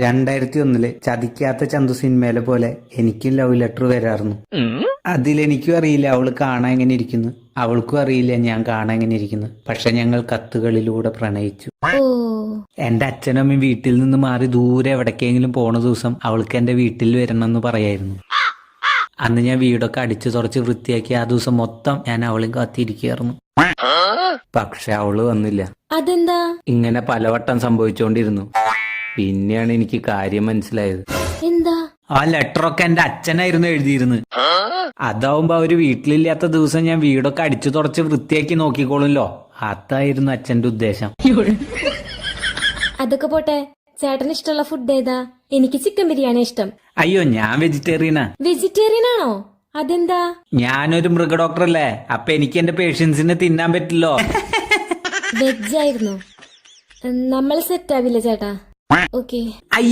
2001 ചതിക്കാത്ത ചന്തു സിനിമയിലെ പോലെ എനിക്കും ലവ് ലെറ്റർ വരാറുന്നു. അതിലെനിക്കും അറിയില്ല അവള് കാണാൻ എങ്ങനെ ഇരിക്കുന്നു, അവൾക്കും അറിയില്ല ഞാൻ കാണാൻ എങ്ങനെ ഇരിക്കുന്നു. പക്ഷെ ഞങ്ങൾ കത്തുകളിലൂടെ പ്രണയിച്ചു. എന്റെ അച്ഛനമ്മയും വീട്ടിൽ നിന്ന് മാറി ദൂരെ എവിടേക്കെങ്കിലും പോണ ദിവസം അവൾക്ക് എന്റെ വീട്ടിൽ വരണമെന്ന് പറയായിരുന്നു. അന്ന് ഞാൻ വീടൊക്കെ അടിച്ചു തുറച്ച് വൃത്തിയാക്കി ആ ദിവസം മൊത്തം ഞാൻ അവളും കാത്തിരിക്കുകയായിരുന്നു. പക്ഷെ അവള് വന്നില്ല. അതെന്താ? ഇങ്ങനെ പലവട്ടം സംഭവിച്ചുകൊണ്ടിരുന്നു. പിന്നെയാണ് എനിക്ക് കാര്യം മനസ്സിലായത്. എന്താ? ആ ലെറ്ററൊക്കെ എന്റെ അച്ഛനായിരുന്നു എഴുതിയിരുന്നത്. അതാവുമ്പോ അവര് വീട്ടിലില്ലാത്ത ദിവസം ഞാൻ വീടൊക്കെ അടിച്ചു തുറച്ച് വൃത്തിയാക്കി നോക്കിക്കോളുമല്ലോ. അതായിരുന്നു അച്ഛന്റെ ഉദ്ദേശം. അതൊക്കെ പോട്ടെ, ചേട്ടന് ഇഷ്ടമുള്ള ഫുഡ് ഏതാ? എനിക്ക് ചിക്കൻ ബിരിയാണി ഇഷ്ടം. അയ്യോ, ഞാൻ വെജിറ്റേറിയനാ. വെജിറ്റേറിയൻ ആണോ? അതെന്താ? ഞാനൊരു മൃഗ ഡോക്ടറല്ലേ, അപ്പൊ എനിക്ക് എന്റെ പേഷ്യൻസിനെ തിന്നാൻ പറ്റില്ലോ. വെജ് ആയിരുന്നു. നമ്മൾ സെറ്റ് ആവില്ല ചേട്ടാ. ഓക്കെ. അയ്യോ.